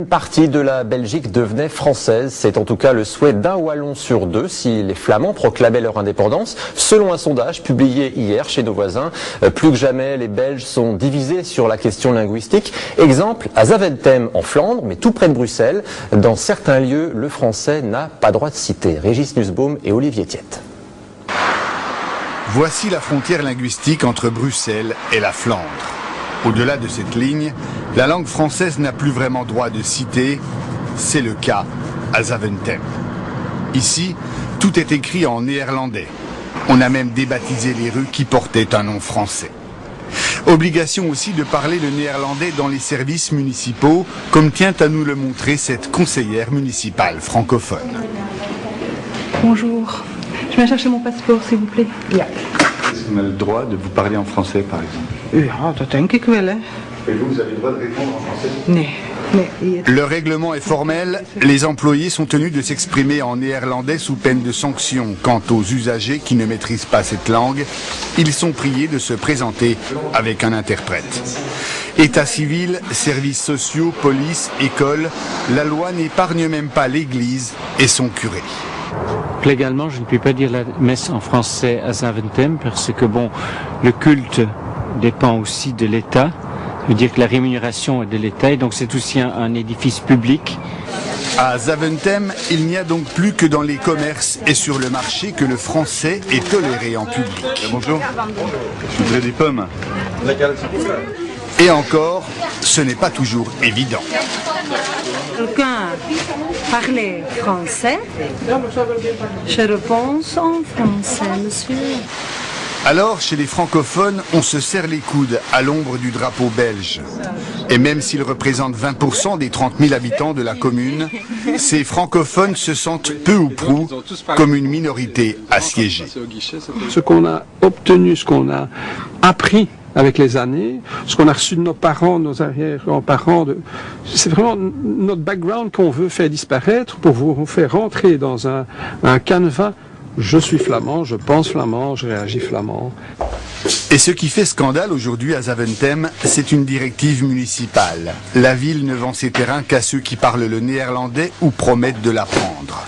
Une partie de la Belgique devenait française, c'est en tout cas le souhait d'un Wallon sur deux si les Flamands proclamaient leur indépendance. Selon un sondage publié hier chez nos voisins, plus que jamais les Belges sont divisés sur la question linguistique. Exemple, à Zaventem en Flandre, mais tout près de Bruxelles, dans certains lieux, le français n'a pas droit de citer. Régis Nussbaum et Olivier Thiette. Voici la frontière linguistique entre Bruxelles et la Flandre. Au-delà de cette ligne, la langue française n'a plus vraiment droit de citer. C'est le cas à Zaventem. Ici, tout est écrit en néerlandais. On a même débaptisé les rues qui portaient un nom français. Obligation aussi de parler le néerlandais dans les services municipaux, comme tient à nous le montrer cette conseillère municipale francophone. Bonjour, je viens chercher mon passeport s'il vous plaît. Yeah. Est-ce qu'on a le droit de vous parler en français par exemple? Ja, dat denk ik wel, hè. Et vous avez le droit de répondre en français? Nee, nee. Le règlement est formel, les employés sont tenus de s'exprimer en néerlandais sous peine de sanction. Quant aux usagers qui ne maîtrisent pas cette langue, ils sont priés de se présenter avec un interprète. État civil, services sociaux, police, école, la loi n'épargne même pas l'église et son curé. Légalement, je ne puis pas dire la messe en français à Zaventem parce que bon, le culte dépend aussi de l'État. Ça veut dire que la rémunération est de l'État et donc c'est aussi un édifice public. À Zaventem, il n'y a donc plus que dans les commerces et sur le marché que le français est toléré en public. Bonjour, je voudrais des pommes. Et encore, ce n'est pas toujours évident. Quelqu'un parlait français? Je réponds en français, monsieur. Alors, chez les francophones, on se serre les coudes à l'ombre du drapeau belge. Et même s'ils représentent 20% des 30 000 habitants de la commune, ces francophones se sentent peu ou prou comme une minorité assiégée. Ce qu'on a obtenu, ce qu'on a appris avec les années, ce qu'on a reçu de nos parents, de nos arrière-grands-parents, c'est vraiment notre background qu'on veut faire disparaître pour vous faire rentrer dans un canevas. Je suis flamand, je pense flamand, je réagis flamand. Et ce qui fait scandale aujourd'hui à Zaventem, c'est une directive municipale. La ville ne vend ses terrains qu'à ceux qui parlent le néerlandais ou promettent de l'apprendre.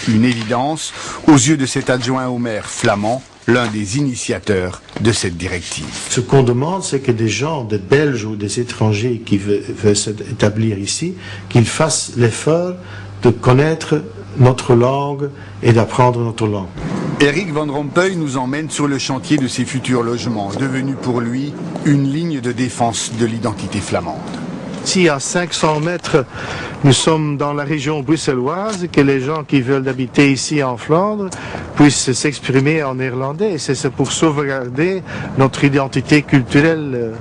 Une évidence aux yeux de cet adjoint au maire flamand, l'un des initiateurs de cette directive. Ce qu'on demande, c'est que des gens, des Belges ou des étrangers qui veulent s'établir ici, qu'ils fassent l'effort de connaître notre langue et d'apprendre notre langue. Eric Van Rompuy nous emmène sur le chantier de ses futurs logements, devenu pour lui une ligne de défense de l'identité flamande. Si à 500 mètres, nous sommes dans la région bruxelloise, que les gens qui veulent habiter ici en Flandre puissent s'exprimer en néerlandais, et c'est pour sauvegarder notre identité culturelle.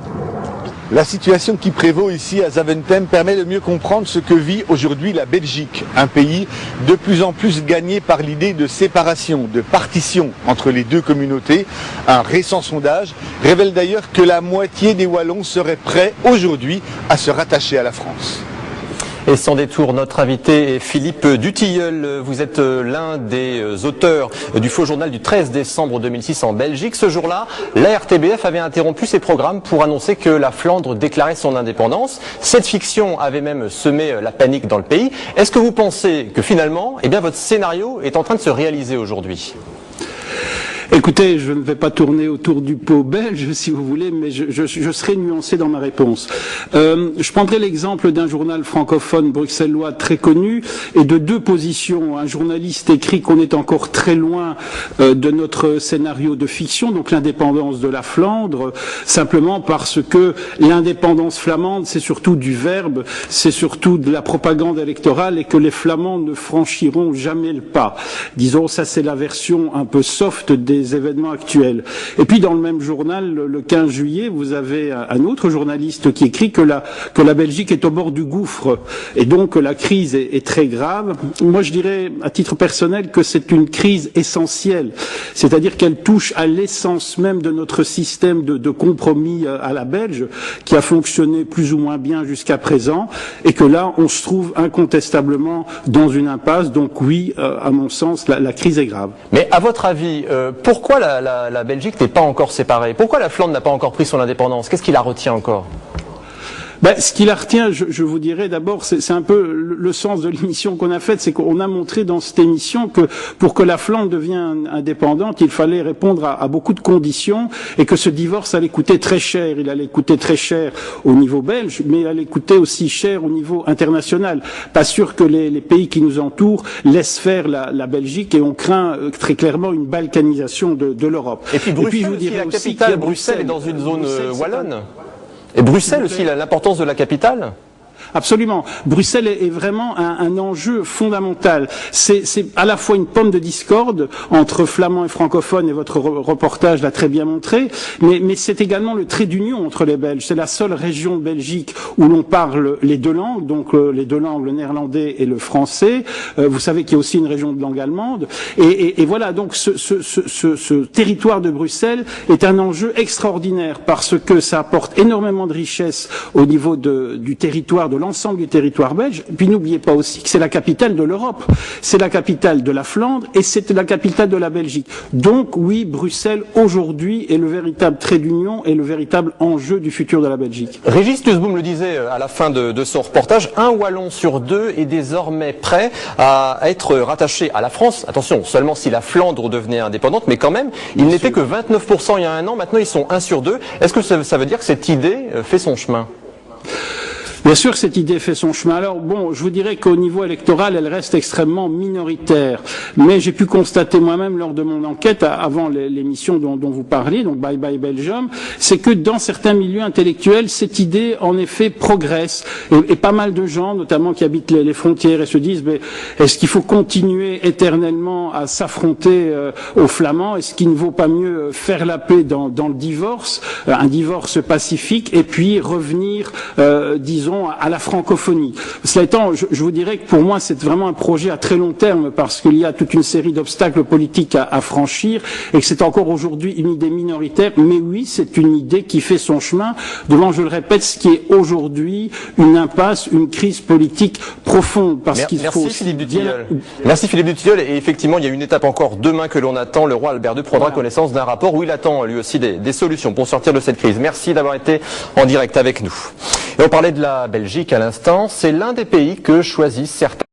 La situation qui prévaut ici à Zaventem permet de mieux comprendre ce que vit aujourd'hui la Belgique, un pays de plus en plus gagné par l'idée de séparation, de partition entre les deux communautés. Un récent sondage révèle d'ailleurs que la moitié des Wallons seraient prêts aujourd'hui à se rattacher à la France. Et sans détour, notre invité est Philippe Dutilleul. Vous êtes l'un des auteurs du faux journal du 13 décembre 2006 en Belgique. Ce jour-là, la RTBF avait interrompu ses programmes pour annoncer que la Flandre déclarait son indépendance. Cette fiction avait même semé la panique dans le pays. Est-ce que vous pensez que finalement, eh bien, votre scénario est en train de se réaliser aujourd'hui ? Écoutez, je ne vais pas tourner autour du pot belge, si vous voulez, mais je serai nuancé dans ma réponse. Je prendrai l'exemple d'un journal francophone bruxellois très connu et de deux positions. Un journaliste écrit qu'on est encore très loin de notre scénario de fiction, donc l'indépendance de la Flandre, simplement parce que l'indépendance flamande, c'est surtout du verbe, c'est surtout de la propagande électorale et que les Flamands ne franchiront jamais le pas. Disons, ça c'est la version un peu soft des événements actuels. Et puis dans le même journal, le 15 juillet, vous avez un autre journaliste qui écrit que la Belgique est au bord du gouffre et donc que la crise est très grave. Moi je dirais à titre personnel que c'est une crise essentielle, c'est-à-dire qu'elle touche à l'essence même de notre système de compromis à la belge qui a fonctionné plus ou moins bien jusqu'à présent et que là on se trouve incontestablement dans une impasse. Donc oui, à mon sens, la crise est grave. Mais à votre avis, pourquoi la Belgique n'est pas encore séparée? Pourquoi la Flandre n'a pas encore pris son indépendance? Qu'est-ce qui la retient encore? Ce qui la retient, je vous dirais d'abord, c'est un peu le sens de l'émission qu'on a faite, c'est qu'on a montré dans cette émission que pour que la Flandre devienne indépendante, il fallait répondre à beaucoup de conditions et que ce divorce allait coûter très cher. Il allait coûter très cher au niveau belge, mais il allait coûter aussi cher au niveau international. Pas sûr que les pays qui nous entourent laissent faire la Belgique et on craint très clairement une balkanisation de l'Europe. Et puis Bruxelles, je vous dirais aussi, la capitale, Bruxelles est dans une zone wallonne. Et Bruxelles aussi, l'importance de la capitale. Absolument. Bruxelles est vraiment un enjeu fondamental. C'est à la fois une pomme de discorde entre flamands et francophones, et votre reportage l'a très bien montré, mais c'est également le trait d'union entre les Belges. C'est la seule région de Belgique où l'on parle les deux langues, donc les deux langues, le néerlandais et le français. Vous savez qu'il y a aussi une région de langue allemande. Et voilà, donc ce territoire de Bruxelles est un enjeu extraordinaire parce que ça apporte énormément de richesses au niveau du territoire, de l'ensemble du territoire belge. Et puis n'oubliez pas aussi que c'est la capitale de l'Europe, c'est la capitale de la Flandre et c'est la capitale de la Belgique. Donc oui, Bruxelles aujourd'hui est le véritable trait d'union et le véritable enjeu du futur de la Belgique. Régis Tusboom le disait à la fin de son reportage, un Wallon sur deux est désormais prêt à être rattaché à la France. Attention, seulement si la Flandre devenait indépendante, mais quand même, il n'était que 29% il y a un an, maintenant ils sont 1 sur 2. Est-ce que ça veut dire que cette idée fait son chemin ? Bien sûr que cette idée fait son chemin. Alors bon, je vous dirais qu'au niveau électoral, elle reste extrêmement minoritaire. Mais j'ai pu constater moi-même lors de mon enquête, avant l'émission dont vous parliez, donc Bye Bye Belgium, c'est que dans certains milieux intellectuels, cette idée en effet progresse. Et pas mal de gens, notamment qui habitent les frontières, et se disent, mais est-ce qu'il faut continuer éternellement à s'affronter aux Flamands? Est-ce qu'il ne vaut pas mieux faire la paix dans le divorce, un divorce pacifique, et puis revenir, disons, à la francophonie. Cela étant, je vous dirais que pour moi, c'est vraiment un projet à très long terme parce qu'il y a toute une série d'obstacles politiques à franchir et que c'est encore aujourd'hui une idée minoritaire. Mais oui, c'est une idée qui fait son chemin devant, je le répète, ce qui est aujourd'hui une impasse, une crise politique profonde. Merci Philippe Dutilleul. Merci Philippe Dutilleul. Et effectivement, il y a une étape encore demain que l'on attend. Le roi Albert II prendra connaissance d'un rapport où il attend lui aussi des solutions pour sortir de cette crise. Merci d'avoir été en direct avec nous. Et on parlait de la Belgique à l'instant, c'est l'un des pays que choisissent certains